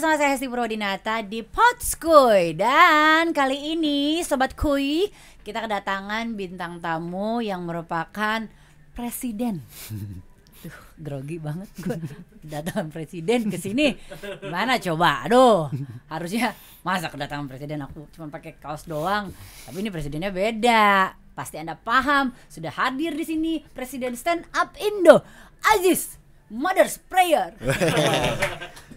bersama saya Hesti Purwodinata di Potskuy. Dan kali ini Sobat Kuy, kita kedatangan bintang tamu yang merupakan presiden. Duh, grogi banget gue. Kedatangan presiden ke sini. Gimana coba? Aduh, harusnya masa kedatangan presiden aku cuma pakai kaos doang. Tapi ini presidennya beda. Pasti Anda paham, sudah hadir di sini Presiden Stand Up Indo, Aziz Mother's Prayer.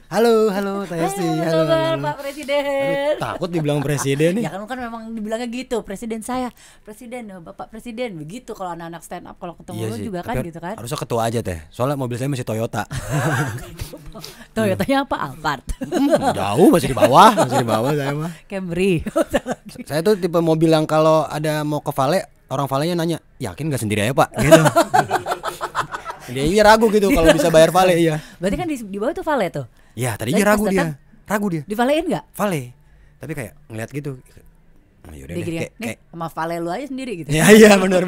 Halo Teh Hesti. Halo, Pak Presiden. Aduh, takut dibilang presiden nih. Ya kan memang dibilangnya gitu, presiden saya, presiden, Bapak Presiden, begitu kalau anak-anak stand up kalau ketemu lu juga kan gitu kan. Harusnya ketua aja Teh. Soalnya mobil saya masih Toyota. Toyotanya apa? Alphard. Jauh masih di bawah saya mah. Camry. Saya tuh tipe mobil yang kalau ada mau ke Vale, orang Valenya nanya, "Yakin gak sendiri aja, Pak?" Gitu. Dia ragu gitu kalau bisa bayar Vale ya. Berarti kan di bawah tuh Vale tuh. Ya tadinya ragu dia. Divalein nggak? Vale. Tapi kayak ngeliat gitu. Nah, yaudah deh, kayak sama Vale lu aja sendiri gitu. Iya benar.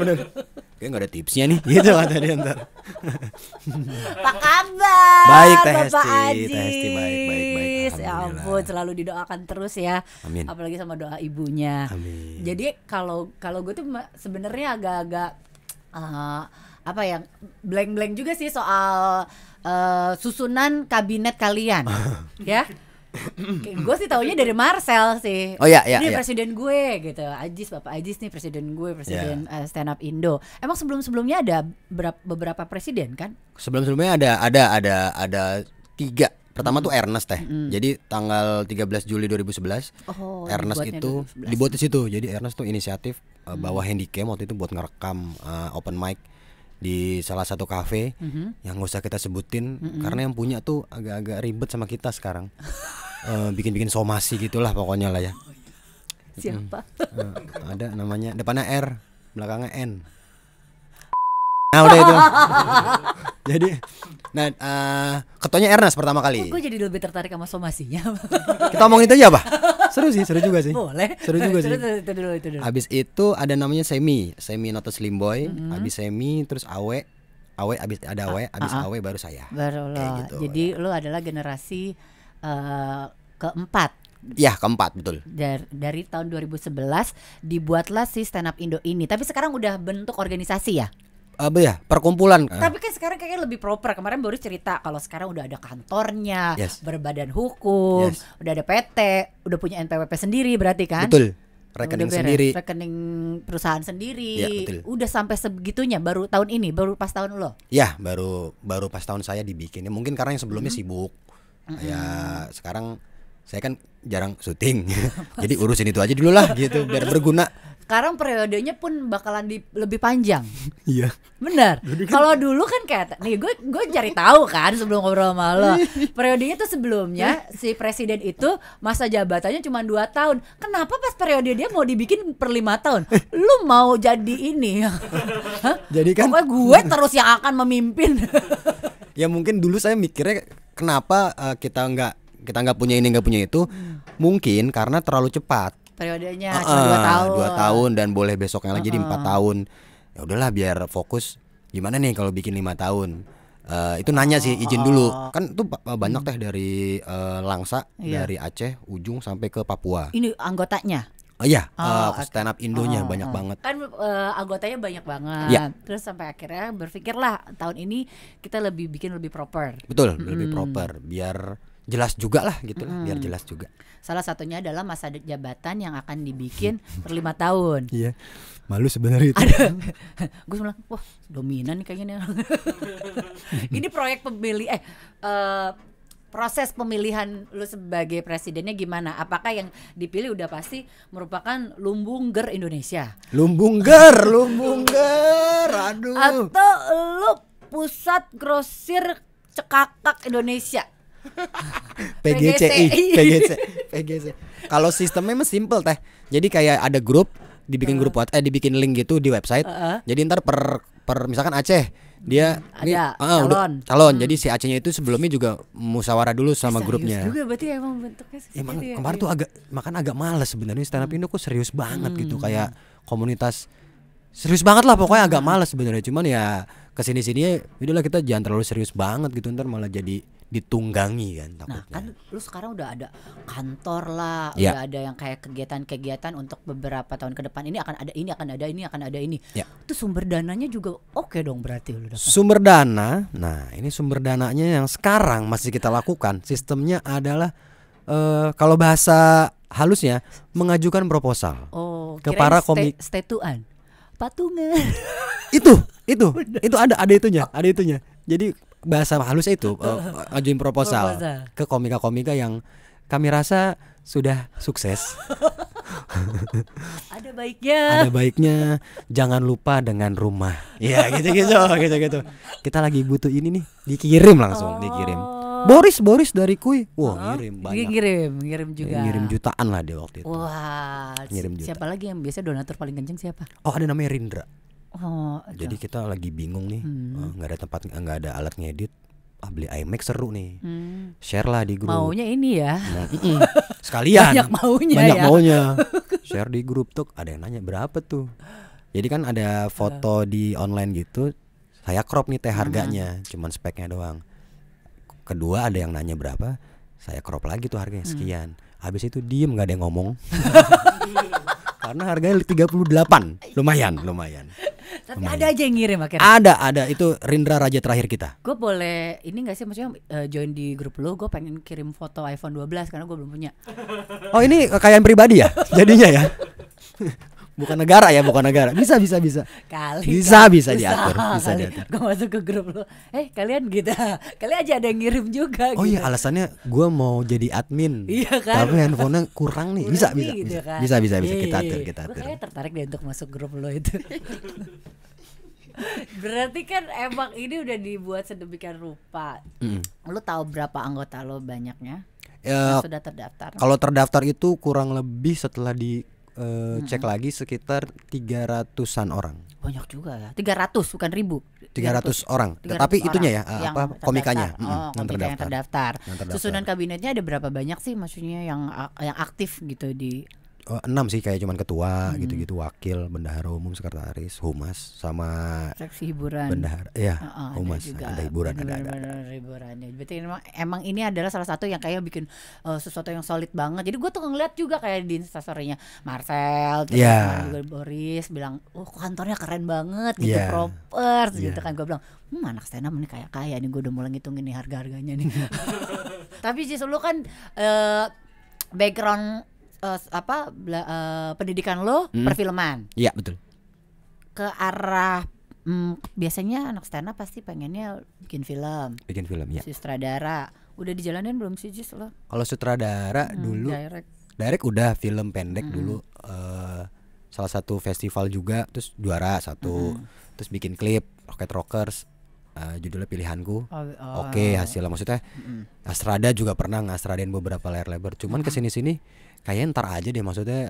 Kayak nggak ada tipsnya nih, gitu kata dia ntar. Apa kabar? Baik Teh Bapak Hesti, Aziz. Teh Hesti baik. Ya ampun, selalu didoakan terus ya. Amin. Apalagi sama doa ibunya. Amin. Jadi kalau gue tuh sebenarnya agak-agak apa ya, blank juga sih soal susunan kabinet kalian. Ya. Gue sih taunya dari Marcel sih. Oh iya. Ini presiden gue gitu. Bapak Aziz nih presiden gue, presiden Stand Up Indo. Emang sebelumnya ada beberapa presiden kan? Sebelumnya ada 3. Pertama tuh Ernest Teh. Jadi tanggal 13 Juli 2011 Ernest itu dibuat di situ. Jadi Ernest tuh inisiatif bawa handycam waktu itu buat ngerekam open mic di salah satu kafe yang nggak usah kita sebutin karena yang punya tuh agak-agak ribet sama kita sekarang. Bikin somasi gitulah pokoknya lah ya. Siapa? Ada namanya, depannya R, belakangnya N. Nah udah itu. Jadi ketuanya Ernest pertama kali. Gue jadi lebih tertarik sama somasinya. Kita omongin itu aja apa? Seru juga sih. Boleh. Seru juga sih. Itu dulu. Habis itu ada namanya Semi not a slim boy. Habis Semi terus Awe habis ada Awe, habis Awe baru saya. Baru lo. Gitu. Jadi lo adalah generasi keempat. Ya, keempat betul. Dari tahun 2011 dibuatlah si Stand Up Indo ini. Tapi sekarang udah bentuk organisasi ya? Ya, perkumpulan. Tapi kan sekarang kayaknya lebih proper. Kemarin baru cerita kalau sekarang udah ada kantornya, berbadan hukum, udah ada PT, udah punya NPWP sendiri berarti kan? Betul. Rekening sendiri. Rekening perusahaan sendiri. Ya, betul. Udah sampai sebegitunya baru tahun ini, baru pas tahun lo. Ya, baru pas tahun saya dibikinnya. Mungkin karena yang sebelumnya sibuk. Ya, sekarang saya kan jarang syuting. Jadi urusin itu aja dulu lah gitu biar berguna. Sekarang periodenya pun bakalan lebih panjang. Iya. Benar. Kalau dulu kan kayak nih gue cari tahu kan sebelum ngobrol sama lo. Periodenya tuh sebelumnya si presiden itu masa jabatannya cuma 2 tahun. Kenapa pas periode dia mau dibikin per 5 tahun? Lu mau jadi ini? Hah? Jadi kan pokoknya gue terus yang akan memimpin. Ya mungkin dulu saya mikirnya kenapa kita nggak punya ini nggak punya itu. Mungkin karena terlalu cepat. Periodenya cuma 2 tahun dan boleh besoknya lagi jadi 4 tahun. Ya udahlah biar fokus. Gimana nih kalau bikin 5 tahun? Itu nanya sih izin dulu. Kan itu banyak Teh dari Langsa, dari Aceh ujung sampai ke Papua. Ini anggotanya. Iya, Stand Up Indonya banyak banget. Kan anggotanya banyak banget. Ya. Terus sampai akhirnya berpikirlah tahun ini kita bikin lebih proper. Betul, lebih proper biar jelas juga lah gitu lah, biar jelas juga. Salah satunya adalah masa jabatan yang akan dibikin per 5 tahun. Iya. Malu sebenarnya itu. Gue bilang, wah dominan nih kayaknya nih. Ini proyek proses pemilihan lu sebagai presidennya gimana? Apakah yang dipilih udah pasti merupakan lumbungger Indonesia? Lumbungger, aduh. Atau lu pusat grosir cekakak Indonesia? PGC. Kalau sistemnya mah simple Teh. Jadi kayak ada grup, dibikin grup dibikin link gitu di website. Jadi ntar per misalkan Aceh dia ada calon. Jadi si Acehnya itu sebelumnya juga musyawarah dulu sama grupnya. Juga berarti emang bentuknya emang kemarin tuh agak males sebenarnya Stand Up Indo kok serius banget gitu kayak komunitas serius banget lah pokoknya agak males sebenarnya. Cuman ya kesini-sini udahlah kita jangan terlalu serius banget gitu ntar malah jadi ditunggangi kan Nah takutnya. kan lu sekarang udah ada kantor lah, Ya. udah ada yang kayak kegiatan-kegiatan untuk beberapa tahun ke depan. Ini akan ada ini, akan ada ini, akan ada ini. Ya. Itu sumber dananya juga oke dong berarti lu dapat. Sumber dana, nah ini sumber dananya yang sekarang masih kita lakukan. Sistemnya adalah kalau bahasa halusnya mengajukan proposal Oh, ke kirain para komik. statuan. Patungan. itu ada itunya. Jadi bahasa halusnya itu ajuin proposal ke komika-komika yang kami rasa sudah sukses. Ada baiknya. Ada baiknya jangan lupa dengan rumah. Ya gitu. Kita lagi butuh ini nih, dikirim langsung, dikirim. Boris dari Kui. Wah, ngirim banyak. Ngirim juga. Ngirim jutaan lah dia waktu itu. Wah, Ngirim juta. siapa lagi yang biasa donatur paling kenceng siapa? Oh, ada namanya Rindra. Oh, Jadi kita lagi bingung nih, nggak ada tempat, nggak ada alat ngedit. Beli iMac seru nih. Share lah di grup. Maunya ini ya. Nah, sekalian. Banyak maunya Banyak ya. maunya. Share di grup tuh. Ada yang nanya berapa tuh. Jadi kan ada foto di online gitu. Saya crop nih harganya, cuman speknya doang. Kedua ada yang nanya berapa, saya crop lagi tuh harganya sekian. Habis itu diem, nggak ada yang ngomong. Karena harganya 38. Lumayan. Tapi ada aja yang ngirim akhirnya. Ada itu Rindra raja terakhir kita. Gue boleh ini gak sih, maksudnya join di grup lu? Gue pengen kirim foto iPhone 12 karena gue belum punya. Oh, ini kekayaan pribadi ya jadinya ya. Bukan negara. Bisa. Kali Bisa diatur. Gue masuk ke grup lu. Kalian gitu. Kali aja ada yang ngirim juga. Oh gitu. iya, alasannya gue mau jadi admin. Iya kan? Tapi handphonenya kurang nih. Bisa. Gitu kan? Bisa. Iya. Kita atur. Gue kayaknya tertarik deh untuk masuk grup lo itu. Berarti kan emang ini udah dibuat sedemikian rupa. Lu tahu berapa anggota lo banyaknya? Ya, Sudah terdaftar. kalau terdaftar itu kurang lebih setelah di cek lagi sekitar 300-an orang. Banyak juga ya. 300 bukan 1000. 300 orang. 300 Tetapi itunya ya, yang komikanya komika yang terdaftar. Yang terdaftar. Susunan kabinetnya ada berapa banyak sih, maksudnya yang aktif gitu di 6 sih, kayak cuman ketua gitu-gitu, wakil, bendahara umum, sekretaris, humas, sama seksi hiburan. bendahara. Ya, humas, ada hiburan, ada. Hiburannya. Berarti emang ini adalah salah satu yang kayak bikin sesuatu yang solid banget. Jadi gue tuh ngeliat juga kayak di instastorynya Marcel, terus juga Boris bilang, kantornya keren banget gitu, proper gitu kan. Gue bilang, anak stand up ini kaya nih, gue udah mulai ngitungin nih harga-harganya nih. Tapi justru lu kan background pendidikan lo perfilman. Iya, betul. Ke arah biasanya anak stand up pasti pengennya bikin film ya. Sutradara udah dijalanin belum sih Jis lo? Kalau sutradara dulu direct udah, film pendek dulu salah satu festival juga, terus juara satu. Terus bikin klip Rocket Rockers, judulnya Pilihanku. Oke, hasilnya maksudnya Astrada juga pernah ngasradain beberapa layar lebar. Cuman kesini-sini kayaknya ntar aja deh, maksudnya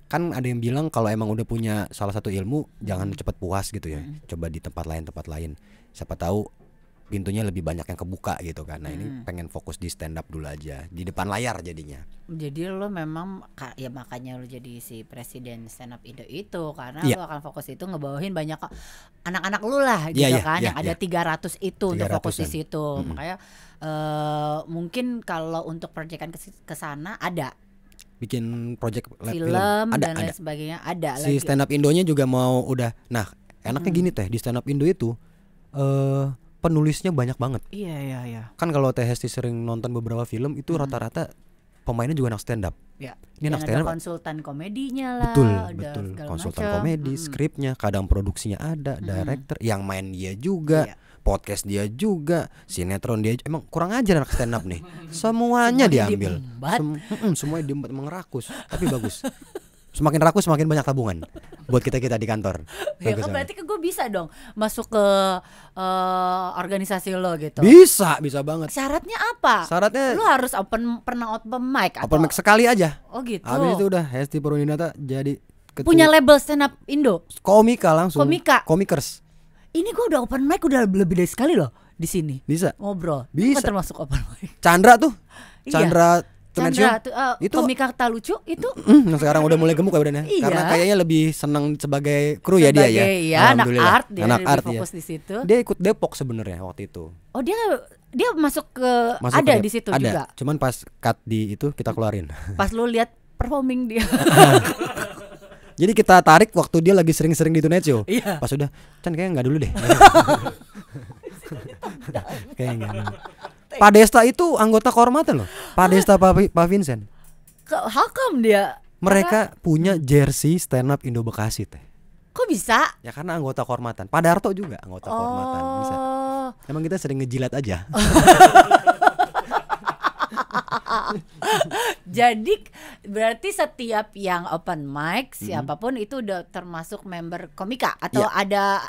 kan ada yang bilang kalau emang udah punya salah satu ilmu jangan cepat puas gitu ya. Coba di tempat lain. Siapa tahu pintunya lebih banyak yang kebuka gitu kan. Nah ini pengen fokus di stand up dulu aja, di depan layar jadinya. Jadi lo memang ya makanya lo jadi si presiden stand up Indo itu, karena lo akan fokus itu ngebawahin banyak anak-anak lo lah gitu kan, yang ada 300 itu 300-an. Untuk fokus di situ. Makanya mungkin kalau untuk proyekan ke sana ada bikin project film dan lain sebagainya ada si lagi. Stand up Indonya juga mau udah. Nah enaknya gini di stand up Indo itu penulisnya banyak banget. Iya. Kan kalau Teh Hesti sering nonton beberapa film itu rata-rata pemainnya juga anak stand up. Ya. Ini anak stand up. Konsultan komedinya lah. Betul. Konsultan komedi, skripnya, kadang produksinya ada, director, yang main dia juga, podcast dia juga, sinetron dia. Emang kurang ajar anak stand up nih. Semuanya diambil. Semuanya diembat, emang rakus, tapi bagus. Semakin rakus semakin banyak tabungan buat kita di kantor. Ya kan berarti gue bisa dong masuk ke organisasi lo gitu. Bisa banget. Syaratnya apa? Syaratnya lo harus pernah open mic atau? Open mic sekali aja. Oh gitu. Habis itu udah Hesti Purwinata jadi ketua. Punya label stand up Indo. Komika langsung. Komikers. Ini gue udah open mic udah lebih dari sekali loh di sini. Bisa. Ngobrol. Bisa. Kan termasuk open mic. Chandra tuh. Chandra Chandra Tunatio. itu komika tak lucu itu. Sekarang udah mulai gemuk ya udahnya. Iya. Karena kayaknya lebih senang sebagai kru ya dia ya. Iya, anak Alhamdulillah. art dia anak lebih art fokus ya. di situ. Dia ikut Depok sebenarnya waktu itu. Oh dia masuk ke Masuk ada ke di situ ada. juga. Cuman pas cut di itu kita keluarin. Pas lu lihat performing dia. Jadi kita tarik waktu dia lagi sering-sering di Tunatio. Iya. Pas udah, Chan kayaknya nggak dulu deh. Kayaknya nggak dulu. Pak Desta itu anggota kehormatan loh. Pak Desta, Pak Vincent. Hakam dia. Mereka punya jersey stand up Indo Bekasi teh. Kok bisa? Ya karena anggota kehormatan. Pak Darto juga anggota kehormatan. Bisa. Emang kita sering ngejilat aja. Jadi berarti setiap yang open mic siapapun itu udah termasuk member komika atau ada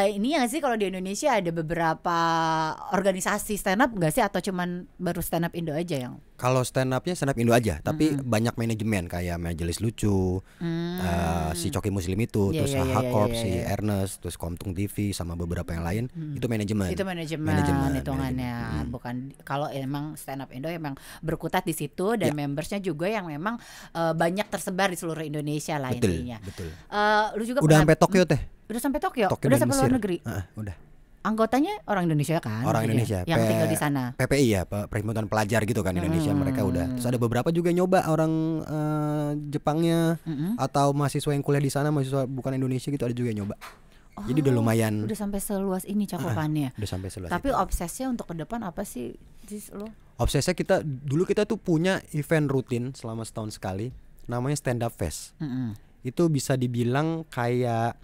ini ya sih kalau di Indonesia ada beberapa organisasi stand up nggak sih atau cuman baru stand up Indo aja yang? Kalau stand upnya stand up Indo aja, tapi banyak manajemen kayak Majelis Lucu, si Coki Muslim itu, terus Hakorp, si Ernest, terus Komtung TV sama beberapa yang lain itu manajemen. Itu manajemen hitungannya, bukan kalau emang stand up Indo emang berkutat di situ dan membersnya juga yang memang banyak tersebar di seluruh Indonesia lah intinya. Betul. Lu juga udah sampai Tokyo teh. Udah sampai Tokyo dan udah sampai luar Mesir. negeri. Udah. Anggotanya orang Indonesia kan? Orang Indonesia yang tinggal di sana. PPI ya, Perhimpunan Pelajar gitu kan Indonesia. Mereka udah. Terus ada beberapa juga nyoba orang Jepangnya atau mahasiswa yang kuliah di sana, mahasiswa bukan Indonesia gitu ada juga yang nyoba. Jadi udah lumayan. Udah sampai seluas ini cakupannya. Udah sampai seluas. Tapi itu. obsesnya untuk ke depan apa sih lo? Obsesnya dulu kita tuh punya event rutin selama setahun sekali, namanya Stand Up Fest. Itu bisa dibilang kayak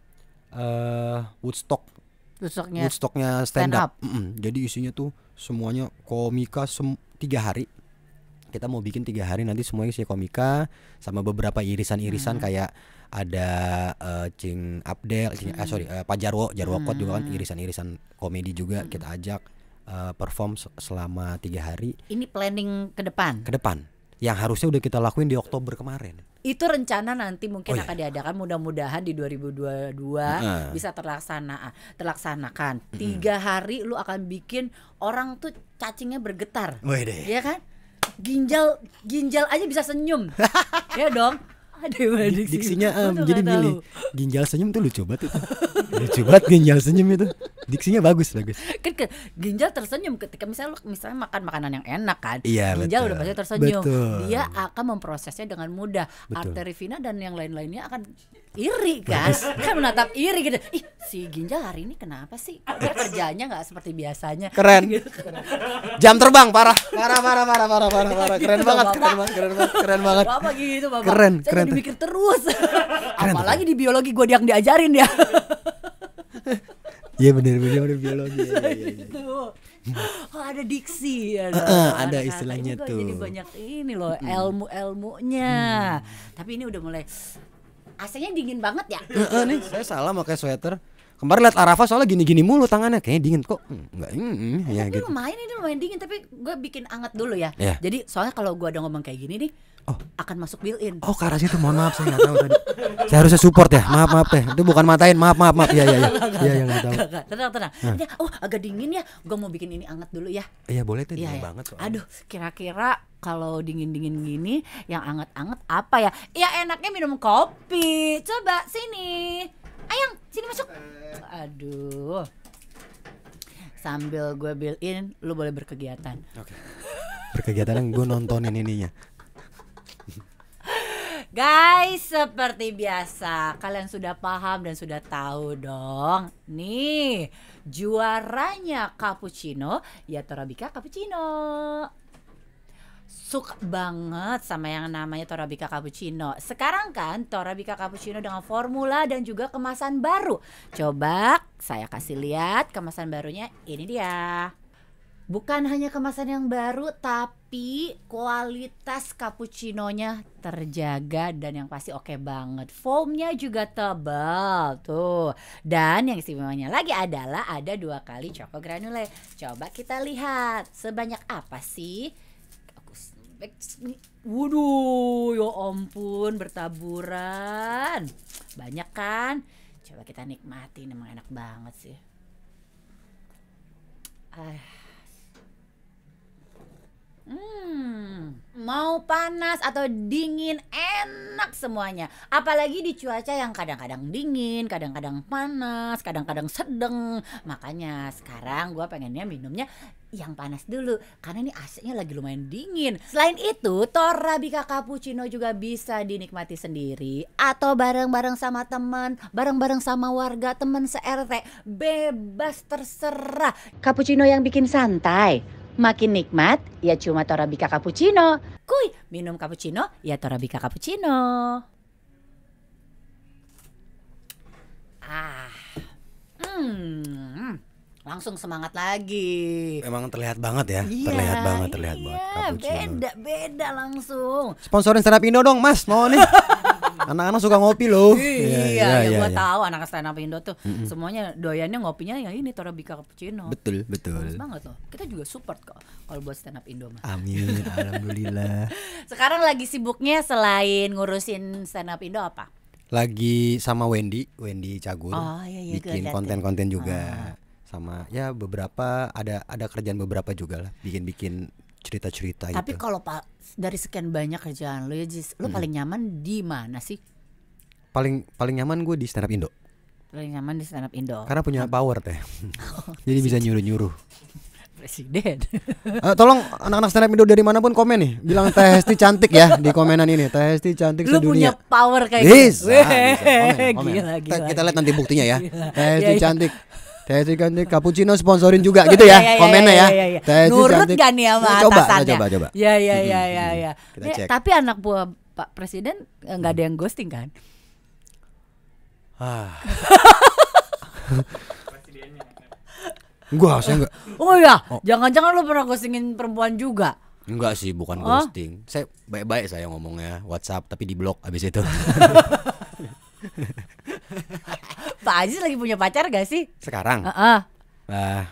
Woodstocknya stand up. Jadi isinya tuh semuanya komika 3 hari. Kita mau bikin 3 hari nanti semuanya isinya komika sama beberapa irisan-irisan kayak ada Cing Abdel, Pak Jarwo Kot juga kan irisan-irisan komedi juga kita ajak perform selama 3 hari. Ini planning ke depan. Ke depan. Yang harusnya udah kita lakuin di Oktober kemarin. Itu rencana nanti mungkin akan diadakan mudah-mudahan di 2022 bisa terlaksanakan. 3 hari lu akan bikin orang tuh cacingnya bergetar. Iya kan? Ginjal aja bisa senyum. Ya dong. Aduh, diksinya jadi milih ginjal senyum tuh lucu banget itu. Lucu banget ginjal senyum itu. Diksinya bagus. Kan ginjal tersenyum ketika misalnya makan makanan yang enak kan. Iya, ginjal udah pasti tersenyum. Betul. Dia akan memprosesnya dengan mudah. Arteri vena dan yang lain-lainnya akan iri kan. Kan menatap iri gitu. Ih, si ginjal hari ini kenapa sih? Kok dia kerjanya enggak seperti biasanya. Keren. Jam terbang parah. Keren banget. Bapak gitu, Bapak. Keren. Dipikir terus. Apalagi di biologi gue yang diajarin ya. Iya benar biologi. Gitu. Oh, ada diksi ada istilahnya tuh. Jadi banyak ini loh ilmunya. Tapi ini udah mulai AC-nya dingin banget ya. Nih saya salah pakai sweater. Kemarin lihat Arafa soalnya gini-gini mulu tangannya, kayaknya dingin kok. Enggak, ya gitu. Ini lumayan dingin tapi gue bikin anget dulu ya. Yeah. Jadi soalnya kalau gue ada ngomong kayak gini nih, akan masuk built-in. Oh, ke arah situ. Mohon maaf saya enggak tahu tadi. Saya harusnya support ya. Maaf teh. Itu bukan matain. Maaf. Iya enggak tahu. Tenang. Agak dingin ya. Gue mau bikin ini anget dulu ya. Iya, boleh tuh. Dingin banget soalnya. Aduh, kira-kira kalau dingin-dingin gini yang anget-anget apa ya? Ya enaknya minum kopi. Coba sini. Ayang, sini masuk. Aduh. Sambil gue built-in, lu boleh berkegiatan. Oke. Berkegiatan gue nontonin ininya. Guys, seperti biasa, kalian sudah paham dan sudah tahu dong. Nih, juaranya cappuccino ya Torabika Cappuccino. Suka banget sama yang namanya Torabika Cappuccino. Sekarang kan Torabika Cappuccino dengan formula dan juga kemasan baru. Coba saya kasih lihat kemasan barunya. Ini dia. Bukan hanya kemasan yang baru, tapi kualitas cappuccinonya terjaga dan yang pasti oke banget. Foamnya juga tebal tuh. Dan yang istimewanya lagi adalah ada 2 kali choco granule. Coba kita lihat sebanyak apa sih? Waduh, ya ampun, bertaburan. Banyak kan? Coba kita nikmatin, emang enak banget sih. mau panas atau dingin, enak semuanya. Apalagi di cuaca yang kadang-kadang dingin, kadang-kadang panas, kadang-kadang sedang. Makanya sekarang gue pengennya minumnya yang panas dulu karena ini AC-nya lagi lumayan dingin. Selain itu, Torabika Cappuccino juga bisa dinikmati sendiri atau bareng-bareng sama teman, bareng-bareng sama warga, teman se-RT. Bebas terserah. Cappuccino yang bikin santai, makin nikmat ya cuma Torabika Cappuccino. Kuy, minum cappuccino ya Torabika Cappuccino. Langsung semangat lagi. Emang terlihat banget ya, terlihat banget. Beda langsung. Sponsorin Stand Up Indo dong, Mas. Mau nih. Anak-anak suka ngopi loh. Iya, gua tahu anak Stand Up Indo tuh semuanya doyannya ngopinya yang ini Torabika Cappuccino. Betul. Bagus banget loh. Kita juga support kok kalau buat Stand Up Indo mah. Amin, alhamdulillah. Sekarang lagi sibuknya selain ngurusin Stand Up Indo apa? Lagi sama Wendy Cagur. Iya, bikin konten-konten juga. Sama ya beberapa ada kerjaan beberapa juga lah, bikin cerita-cerita gitu. Tapi kalau dari sekian banyak kerjaan lo ya Jis, lo paling nyaman di mana sih? Paling nyaman gue di Stand Up Indo. Paling nyaman di Stand Up Indo. Karena punya power teh. Jadi bisa nyuruh-nyuruh. Presiden. Tolong anak-anak Stand Up Indo dari manapun komen nih, bilang Teh Hesti cantik ya di komenan ini. Teh Hesti cantik lu sedunia. Lu punya power kayak gitu. Bisa. Komen. Gila. Kita lihat nanti buktinya ya. Teh Hesti cantik. Teh Hesti cantik, cappuccino sponsorin juga gitu ya. Komennya ya. Teh Hesti nurut cantik. gak nih sama atasannya? Coba. Ya. Kita cek. Tapi anak buah Pak Presiden nggak ada yang ghosting kan? Saya enggak. Oh ya, jangan-jangan lu pernah ghostingin perempuan juga? Enggak sih, bukan ghosting. Saya baik-baik saya ngomongnya, WhatsApp tapi di blok abis itu. Pak Aziz lagi punya pacar gak sih? Sekarang?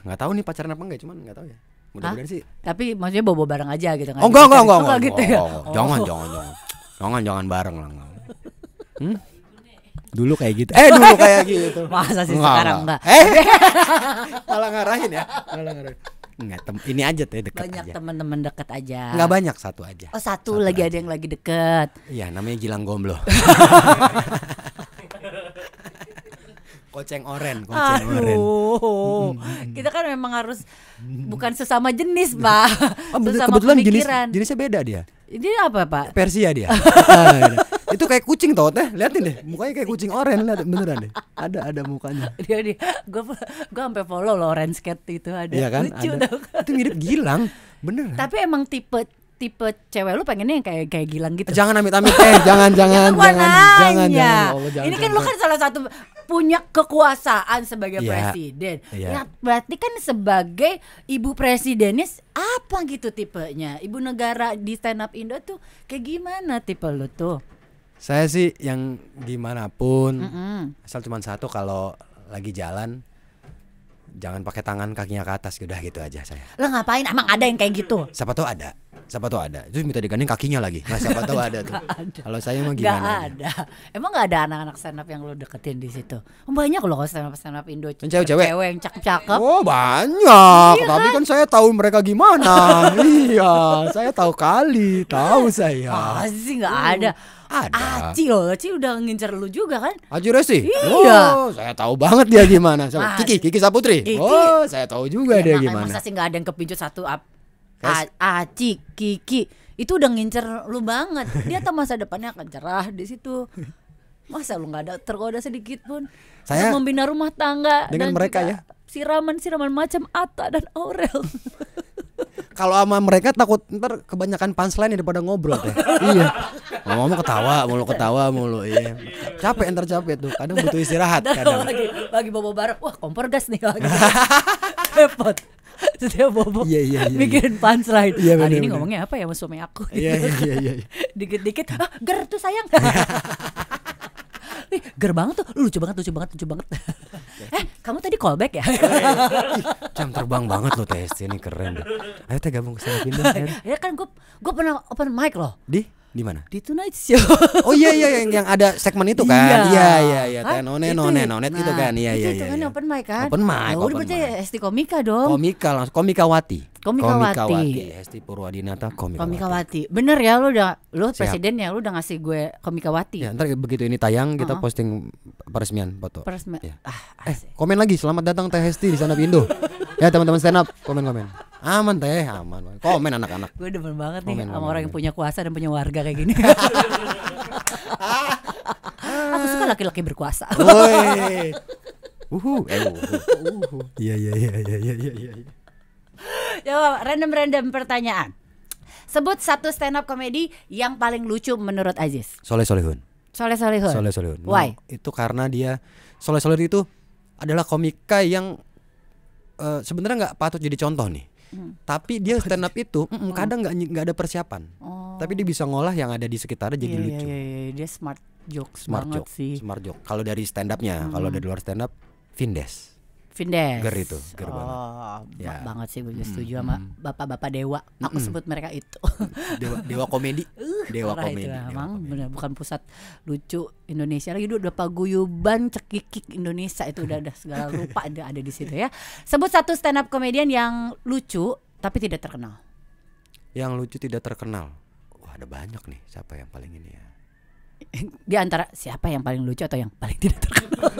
Nggak tahu nih pacaran apa enggak, cuman nggak tahu ya. Mudah-mudahan sih. Tapi maksudnya bobo bareng aja gitu kan? Enggak gitu ya. Jangan bareng lah. Dulu kayak gitu. Dulu kayak gitu. Masa sih sekarang enggak? Malah ngarahin ya. Enggak, ini aja teh dekat banyak aja. Teman-teman dekat aja. Enggak banyak, satu aja. Oh, satu lagi aja. Ada yang lagi deket. Iya, namanya Gilang Gomblo. Koceng oren. Kita kan memang harus bukan sesama jenis, Pak. Sesama kebetulan pemikiran. jenisnya beda dia. Ini apa, Pak? Persia dia. Itu kayak kucing tau teh, liatin deh, mukanya kayak kucing oren, lihat beneran deh. Ada mukanya. Dia gue sampai follow lo Orange Cat itu ada. Iya kan? Lucu ada. Itu mirip Gilang, bener. Tapi emang tipe cewek lu pengennya yang kayak Gilang gitu. Jangan amit-amit jangan. Ini kan lu kan salah satu punya kekuasaan sebagai presiden. Ya berarti kan sebagai ibu presidennya apa gitu tipenya? Ibu negara di Stand Up Indo tuh kayak gimana tipe lu tuh? Saya sih yang gimana pun, asal cuma satu, kalau lagi jalan jangan pakai tangan kakinya ke atas, udah gitu aja saya. Lah ngapain? Emang ada yang kayak gitu? Siapa tahu ada. Terus minta digandeng kakinya lagi. Nah, siapa tahu ada tuh. Kalau saya mah gimana? Gak ada. Emang gak ada anak-anak stand up yang lo deketin di situ? Banyak loh stand up Indo. Cewek-cewek yang cakep-cakep. Oh, banyak. Iya, tapi kan saya tahu mereka gimana. Iya, saya tahu saya. Sih nggak ada. Ada. Aci udah ngincer lu juga kan? Aci Resi? Iya. Saya tahu banget dia gimana. Kiki Saputri. Saya tahu juga dia gimana. Masa sih nggak ada yang kepincut satu Aci, Kiki itu udah ngincer lu banget. Dia tahu masa depannya akan cerah di situ. Masa lu nggak ada tergoda sedikit pun? Saya membina rumah tangga dengan dan mereka ya. Siraman macam Atta dan Aurel. Kalau sama mereka takut ntar kebanyakan punchline daripada ngobrol teh. Iya. Ngomong ketawa mulu. Iya. Capek tuh. Kadang butuh istirahat. Kadang lagi bobo bareng. Wah, kompor gas nih lagi. Repot. Setiap bobo mikirin punchline. Hari ini ngomongnya apa ya sama suami aku? Iya. Dikit-dikit, ger tuh sayang. Ger banget tuh, lucu banget. Kamu tadi callback ya? Jam terbang banget lo Teh, ini keren deh. Ayo Teh gabung ke sana pindah. Ya kan gue pernah open mic loh. Di? Di mana? Di Tonight Show. Oh iya yang ada segmen itu kan. Iya. Tenonet itu kan. Iya. Itu kan open mic kan. Open mic. Udah berarti Hesti Komika dong. Komika langsung Komikawati. Komikawati. Hesti Purwadinata Komikawati. Bener ya lu presidennya, lu udah ngasih gue Komikawati. Ya, ntar begitu ini tayang kita posting peresmian foto. Ya. Komen lagi, selamat datang Teh Hesti di Stand Up Indo. Ya teman-teman stand up, komen. Aman Teh, aman. Komen anak-anak. Gue demen banget nih sama orang yang punya kuasa dan punya warga kayak gini. Aku suka laki-laki berkuasa. Woi. Iya. Coba random pertanyaan. Sebut satu stand up komedi yang paling lucu menurut Aziz. Soleh Solihun. Why? Itu karena dia Soleh Solihun itu adalah komika yang sebenarnya nggak patut jadi contoh nih. Tapi dia stand up itu kadang nggak ada persiapan. Tapi dia bisa ngolah yang ada di sekitarnya jadi lucu. Iya. Dia smart banget sih. Smart joke. Kalau dari stand upnya, kalau dari luar stand up, Vindes. Ger banget. Banget sih, gue setuju sama bapak-bapak dewa. Aku sebut mereka itu. Dewa komedi. Dewa komedi. Emang bener, bukan pusat lucu Indonesia lagi. Udah paguyuban cekikik Indonesia itu udah segala rupa ada di situ ya. Sebut satu stand up komedian yang lucu tapi tidak terkenal. Yang lucu tidak terkenal. Wah, ada banyak nih. Siapa yang paling ini ya? Di antara siapa yang paling lucu atau yang paling tidak terkenal?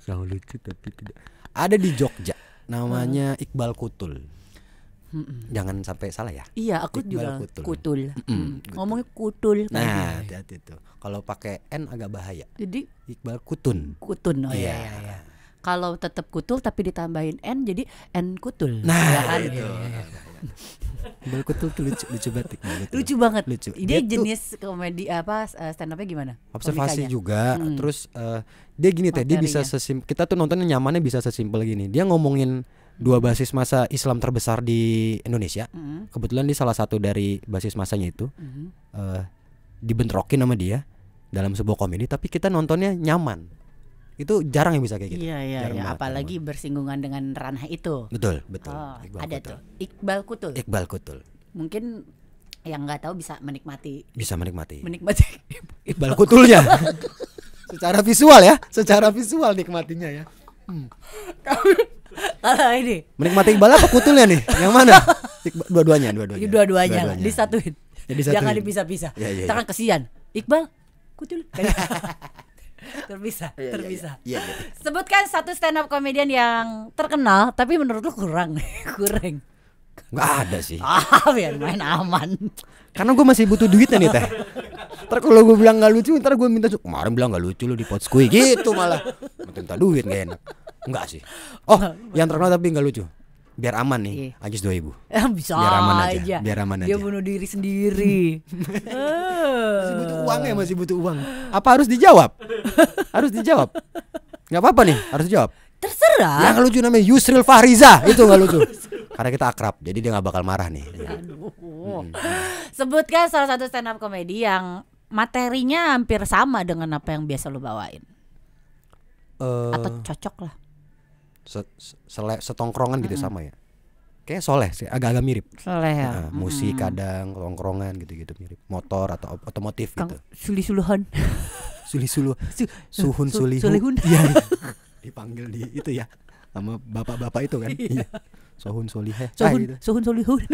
Yang lucu tapi tidak. Ada di Jogja namanya Iqbal Kutul. Jangan sampai salah ya. Iya, aku Iqbal juga kutul. Ngomongnya kutul. Nah, hati-hati tuh. Kalau pakai N agak bahaya. Jadi Iqbal Kutun. Oh iya. Kalau tetap kutul tapi ditambahin N jadi N kutul. Nah, ya kan? itu. Iqbal Kutul tuh lucu banget. Lucu banget. Dia Dia jenis komedi stand up-nya gimana? Observasi Komikanya? juga. Terus dia gini Teh, dia bisa kita tuh nontonnya nyamannya bisa sesimpel gini. Dia ngomongin dua basis masa Islam terbesar di Indonesia. Kebetulan dia salah satu dari basis masanya itu. Dibentrokin sama dia dalam sebuah komedi, tapi kita nontonnya nyaman. Itu jarang yang bisa kayak gitu. Iya. Apalagi bersinggungan dengan ranah itu. Betul. Ada tuh Iqbal Kutul. Mungkin yang nggak tahu bisa menikmati Iqbal Kutulnya. Secara visual nikmatinya ya. Kalau ini Menikmati Iqbal apa Kutulnya nih? Yang mana? Dua-duanya. Dua-duanya disatuin. Jangan dipisah-pisah. Ya. Jangan kesian. Iqbal Kutul. Terpisah. Iya. Sebutkan satu stand up komedian yang terkenal tapi menurut lu kurang. Nggak ada sih. Biar main aman. Karena gue masih butuh duitnya nih Teh. Ntar kalau gue bilang nggak lucu, ntar gue minta kemarin bilang nggak lucu lu di Potskui gitu malah. Minta duit nggak enak. Enggak sih. Oh, yang terkenal tapi nggak lucu. Biar aman nih, Ajis 2000. Bisa biar aman aja. Biar aman Dia aja. bunuh diri sendiri. Masih butuh uang. Apa harus dijawab? Nggak apa-apa nih, harus dijawab. Terserah. Yang lucu namanya Yusril Fahriza, itu nggak lucu. Karena kita akrab, jadi dia nggak bakal marah nih. Sebutkan salah satu stand up komedi yang materinya hampir sama dengan apa yang biasa lu bawain. Atau cocok lah. Setongkrongan gitu sama ya. Kayak Soleh sih, agak-agak mirip. Soleh ya. Musik kadang, tongkrongan gitu-gitu mirip. Motor atau otomotif gitu. Suli-suluhan. Suhun Sulihun. Iya. Dipanggil di itu ya. Sama bapak-bapak itu kan. Iya. Sohun Soliheh. Suhun Solihun.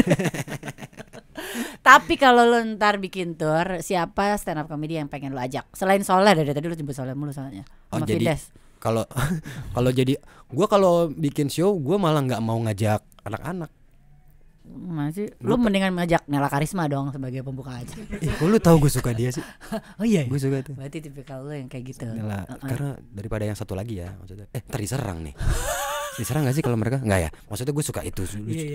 Tapi kalau lu ntar bikin tour, siapa stand up comedy yang pengen lu ajak? Selain Soleh, dari tadi lu jemput Soleh mulu soalnya. Sama Jadi Fides. Kalau jadi gue kalau bikin show gue malah nggak mau ngajak anak-anak. Masih lu mendingan ngajak Nela Karisma dong sebagai pembuka aja. Kok lu tahu gue suka dia sih? Oh iya. Gue suka tuh. Berarti tipikal lu yang kayak gitu. Nela, karena daripada yang satu lagi ya maksudnya. Ntar diserang nih. Diserang nggak sih kalau mereka? Nggak ya. Maksudnya gue suka itu.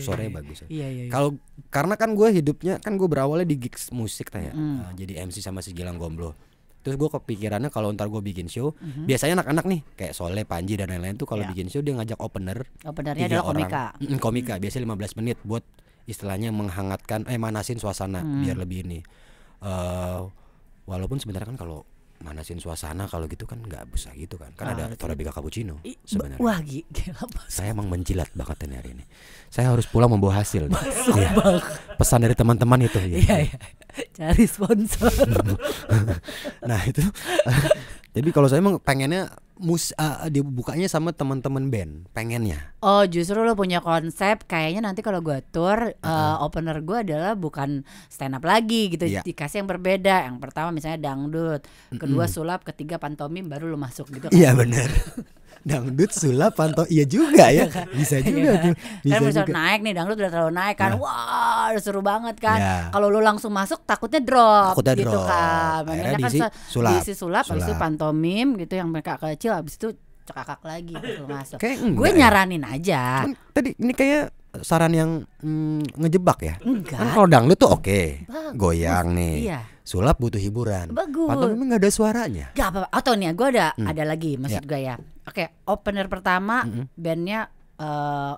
Suaranya bagus. Iya. Kalau karena kan gue hidupnya kan gue berawalnya di gigs musik ya. Jadi MC sama si Gilang Gomblo. Terus gue kepikirannya kalau ntar gue bikin show, biasanya anak-anak nih kayak Soleh, Panji dan lain-lain tuh kalau bikin show dia ngajak opener. Openernya adalah komika. Komika biasanya 15 menit buat istilahnya menghangatkan manasin suasana biar lebih ini. Walaupun sebenarnya kan kalau manasin suasana kalau gitu kan nggak bisa gitu kan. Kan ada Torabika Cappuccino sebenarnya. Wah gila. Saya emang menjilat bakatnya hari ini. Saya harus pulang membawa hasil. Ya. Pesan dari teman-teman itu. Iya. Cari sponsor. Nah itu. Jadi kalau saya emang pengennya dibukanya sama teman-teman band, pengennya. Oh justru lo punya konsep kayaknya nanti kalau gue tour opener gue adalah bukan stand up lagi gitu, dikasih yang berbeda. Yang pertama misalnya dangdut, kedua sulap, ketiga pantomim, baru lo masuk gitu kan. Iya benar. Dangdut, sulap, iya juga ya. Bisa juga tuh. Bisa kan juga. Naik nih, dangdut udah terlalu naik kan. Wah, udah seru banget kan. Kalau lu langsung masuk takutnya drop gitu kan. Makanya kan diisi sulap, habis itu pantomim gitu yang mereka kecil, habis itu cekakak lagi gitu masuk. Gue nyaranin aja. Tadi ini kayak saran yang ngejebak ya. Enggak. Kan kalau dangdut tuh oke. Goyang nih. Iya. Sulap butuh hiburan. Bagus. Pantomim nggak ada suaranya. Gak apa-apa. Atau nih gue ada lagi maksud gue ya. Oke, opener pertama bandnya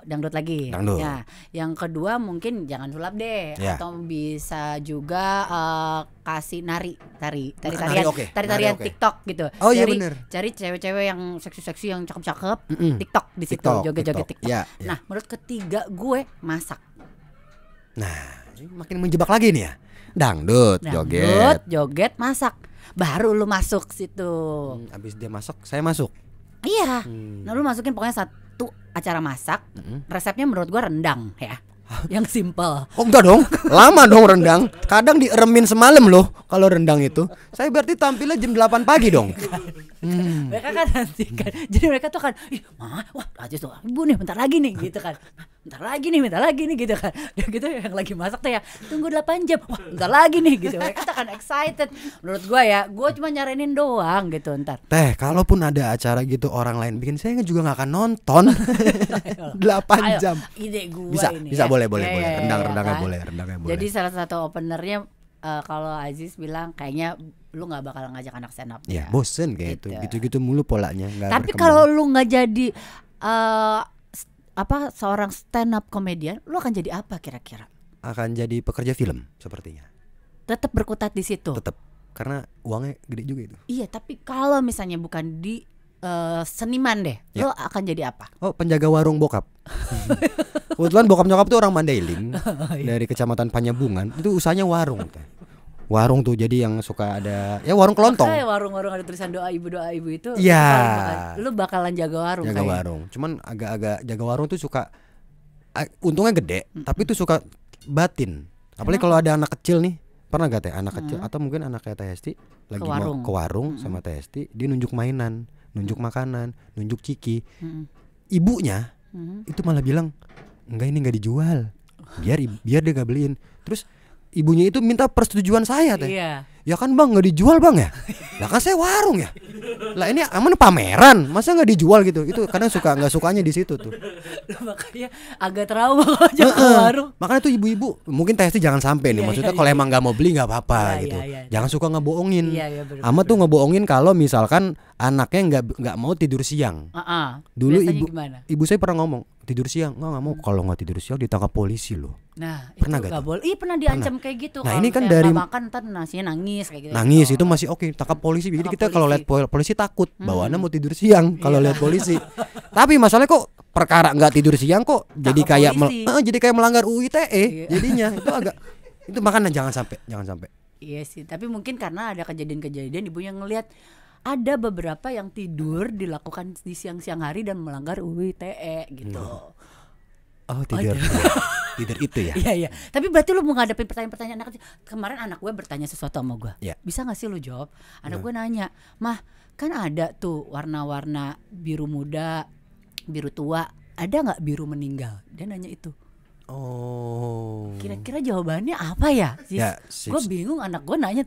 dangdut lagi. Ya, yang kedua mungkin jangan sulap deh, atau bisa juga kasih tarian TikTok gitu. Oh iya benar. Cari cewek-cewek yang seksi-seksi yang cakep-cakep, TikTok di situ, joget-joget TikTok. Ya. Nah, menurut ketiga gue masak. Nah, ini makin menjebak lagi nih ya. Dangdut, joget, masak. Baru lu masuk situ. Abis dia masak, saya masuk. Iya. Nah lu masukin pokoknya satu acara masak. Resepnya menurut gua rendang ya. Yang simple. Oh enggak dong, lama dong rendang. Kadang dieremin semalam loh kalau rendang itu. Saya berarti tampilnya jam 8 pagi dong. Mereka kan nanti kan. Jadi mereka tuh kan, wah aja tuh, ibu nih bentar lagi nih gitu kan. Bentar lagi nih gitu kan. Dan gitu yang lagi masak tuh ya, tunggu 8 jam. Wah, bentar lagi nih gitu. Mereka tuh kan excited. Menurut gua cuma nyaranin doang gitu ntar. Teh, kalaupun ada acara gitu orang lain bikin, saya juga nggak akan nonton. 8 jam. Ide gua bisa, ini. Bisa, boleh. Rendangnya boleh. Jadi salah satu openernya kalau Aziz bilang kayaknya lu nggak bakal ngajak anak stand up. Ya, bosen kayak gitu mulu polanya. Tapi kalau lu nggak jadi seorang stand up komedian, lu akan jadi apa kira-kira? Akan jadi pekerja film sepertinya. Tetap berkutat di situ. Tetap, karena uangnya gede juga itu. Iya, tapi kalau misalnya bukan di seniman deh, lu akan jadi apa? Oh, penjaga warung bokap. Kebetulan bokap nyokap tuh orang Mandailing dari kecamatan Panyabungan. Itu usahanya warung. Warung tuh jadi yang suka ada warung kelontong. Kayak warung-warung ada tulisan doa ibu itu. Iya. Lu bakalan jaga warung. Jaga warung. Cuman agak-agak jaga warung tuh suka untungnya gede, tapi tuh suka batin. Apalagi kalau ada anak kecil nih. Pernah gak teh anak kecil atau mungkin anak kayak Teh Hesti lagi mau ke warung sama Teh Hesti, dia nunjuk mainan, nunjuk makanan, nunjuk ciki. Ibunya itu malah bilang, "Enggak, ini enggak dijual. Biar dia gak beliin." Terus ibunya itu minta persetujuan saya teh. Iya. Ya kan bang, nggak dijual bang ya? Lah kan saya warung ya. Lah ini aman pameran, masa nggak dijual gitu? Itu kadang nggak sukanya di situ tuh. Makanya agak trauma kalau jaga warung. Makanya tuh ibu-ibu mungkin tesnya jangan sampai nih. Maksudnya kalau emang nggak mau beli nggak apa-apa gitu. Jangan suka ngebohongin. Ama tuh ngebohongin kalau misalkan anaknya nggak mau tidur siang. Dulu ibu saya pernah ngomong tidur siang nggak mau, kalau nggak tidur siang ditangkap polisi loh. Nah pernah itu nggak boleh. Pernah diancam kayak gitu. Nah ini kan dari makan ntar nasinya nangis kayak gitu. Nangis itu masih oke, tangkap polisi. Jadi kita kalau lihat polisi takut, bawaannya mau tidur siang kalau lihat polisi. Tapi masalahnya kok perkara nggak tidur siang kok jadi kayak melanggar UU ITE. Jadinya itu makanya jangan sampai. Iya sih, tapi mungkin karena ada kejadian-kejadian ibunya ngelihat ada beberapa yang tidur dilakukan di siang-siang hari dan melanggar UU ITE gitu. Oh tidur. Tidur itu ya. Iya. Tapi berarti lu mau ngadepin pertanyaan-pertanyaan anak kecil. Kemarin anak gue bertanya sesuatu sama gue. Bisa gak sih lu jawab? Anak gue nanya, "Mah, kan ada tuh warna-warna biru muda, biru tua, ada gak biru meninggal?" Dia nanya itu. Oh. Kira-kira jawabannya apa ya? Gue bingung, anak gue nanya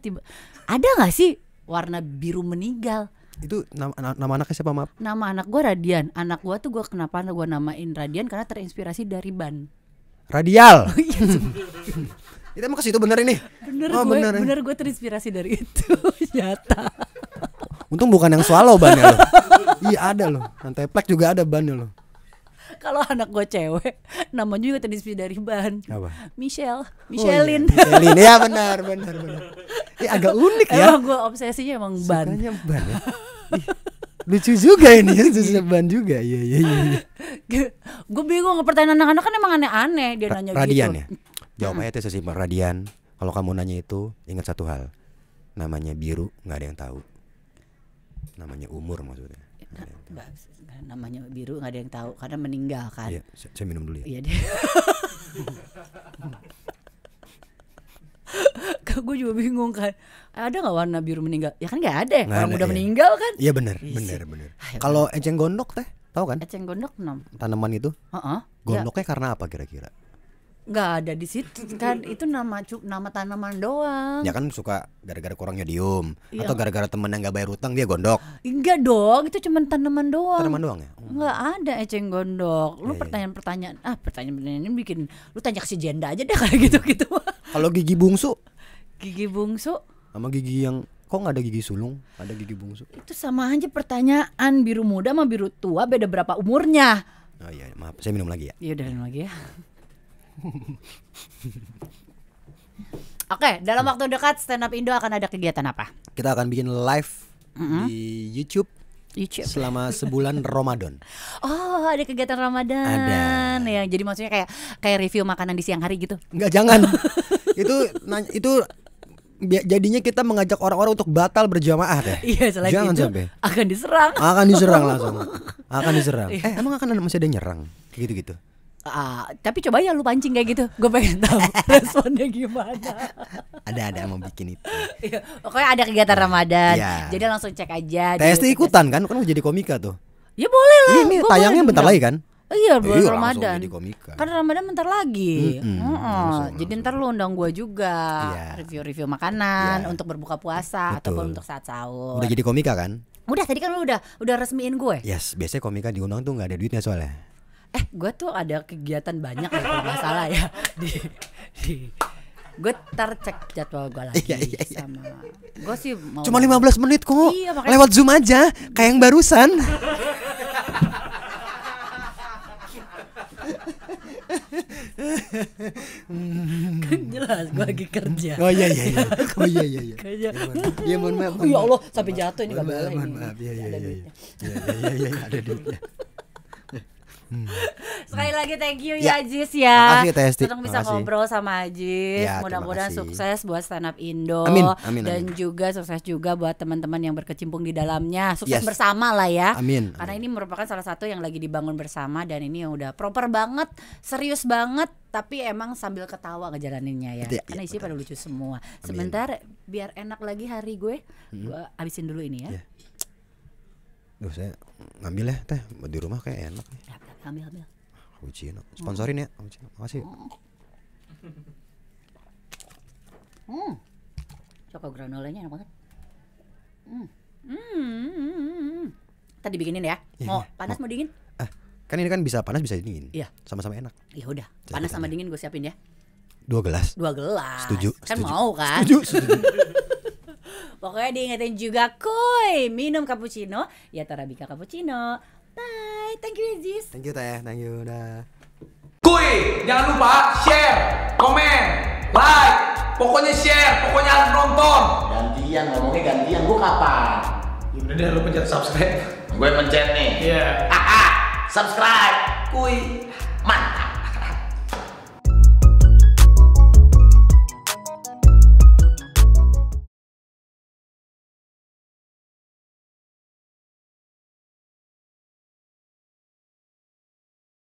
ada gak sih warna biru meninggal? Itu nama anaknya siapa, maaf? Nama anak gue Radian. Anak gue tuh kenapa gue namain Radian karena terinspirasi dari ban Radial. Kita emang ke situ bener ini. Bener gue terinspirasi dari itu. Nyata. Untung bukan yang swallow bannya loh. Iya ada loh. Anteplek juga ada bannya loh. Kalau anak gue cewek, namanya juga terinspirasi dari ban. Apa? Michelin. Michelin. Ya benar. Agak unik ya. Emang gue obsesinya emang ban. Sukanya ban ya. Lucu juga ini ya, susah ban juga. Iya. Gue bingung, pertanyaan anak-anak kan emang aneh-aneh dia nanya Radian gitu. ya. Jawabannya itu sesimpel Radian. Kalau kamu nanya itu, ingat satu hal. Namanya biru nggak ada yang tahu. Namanya umur maksudnya. Namanya biru nggak ada yang tahu karena meninggal kan. Iya, saya minum dulu ya. Iya deh. Gue juga bingung kan. Ada nggak warna biru meninggal? Ya kan nggak ada. Orang udah meninggal kan. Iya benar. Kalau eceng gondok teh, tahu kan? Eceng gondok tanaman itu. Gondoknya ya. karena apa kira-kira? Nggak ada di situ kan. Itu nama tanaman doang. Ya kan suka gara-gara kurang yodium atau gara-gara temen yang nggak bayar utang dia gondok. Enggak dong, itu cuma tanaman doang. Tanaman doang ya? Nggak ada eceng gondok. Lu pertanyaan ini bikin lu tanya ke si Jenda aja deh kayak gitu. Kalau gigi bungsu? Gigi bungsu sama gigi yang kok nggak ada gigi sulung, ada gigi bungsu? Itu sama aja pertanyaan. Biru muda sama biru tua beda berapa umurnya? Oh iya, maaf, saya minum lagi ya. Iya udah minum lagi ya. Oke, dalam waktu dekat Stand Up Indo akan ada kegiatan apa? Kita akan bikin live di YouTube selama sebulan Ramadan. Oh, ada kegiatan Ramadan. Ada. Ya, jadi maksudnya kayak review makanan di siang hari gitu. Enggak, jangan. itu jadinya kita mengajak orang-orang untuk batal berjamaah deh. Iya, selain jangan itu sampai. akan diserang. Akan diserang langsung. Akan diserang. Emang masih ada yang nyerang? Gitu-gitu. Tapi coba ya lu pancing kayak gitu. Gue pengen tahu responnya gimana. Ada mau bikin itu. Iya, pokoknya ada kegiatan Ramadan. Iya. Jadi langsung cek aja. TST ikutan kan mau jadi komika tuh. Ya boleh lah. Ini tayangnya bentar lagi kan? Iya, bulan Ramadan. Kan Ramadan bentar lagi. Jadi ntar lu undang gue juga. Review-review makanan untuk berbuka puasa. Betul. Ataupun untuk saat sahur. Udah jadi komika kan? Udah, tadi kan lu udah resmiin gue. Yes, biasanya komika diundang tuh nggak ada duitnya soalnya. Gue tuh ada kegiatan banyak ya kalau nggak salah ya. Gue ntar cek jadwal gue lagi sama. Gue sih mau. Cuma 15 menit kok. Iya, lewat Zoom aja, kayak yang barusan. Kan jelas gue lagi kerja. Oh iya. Ya mohon maaf. Ya Allah, sampai jatuh ini gak boleh. Mohon maaf. Iya. Ada duitnya. Sekali lagi thank you ya Ajis ya. Makasih Testi. Senang bisa ngobrol sama Ajis. Mudah-mudahan sukses buat Stand Up Indo. Amin. Dan juga sukses juga buat teman-teman yang berkecimpung di dalamnya. Sukses bersama lah ya. Amin. Karena ini merupakan salah satu yang lagi dibangun bersama. Dan ini yang udah proper banget, serius banget, tapi emang sambil ketawa ngejalaninnya ya. Karena isinya pada lucu semua. Sebentar biar enak lagi hari gue habisin dulu ini ya. Duh, saya ngambil ya teh di rumah kayak enak nih. Ambil. Cappuccino. Sponsorin ya. Makasih. Choco granolanya enak banget. Tadi bikinin ya. Mau panas mau dingin? Kan ini kan bisa panas bisa dingin. Iya. Sama-sama enak. Ya udah, panas sama dingin gue siapin ya. 2 gelas. Setuju. Kan mau kan? Setuju. Pokoknya diingetin juga, kuy, minum cappuccino ya Tarabika cappuccino. Bye, thank you Aziz. Thank you teh, thank you dah. Kuy, jangan lupa share, komen, like, pokoknya share, pokoknya harus nonton. Gantian, gua kapan? Ya udah deh, lu pencet subscribe. Gue pencet nih. Iya. Subscribe, kuy.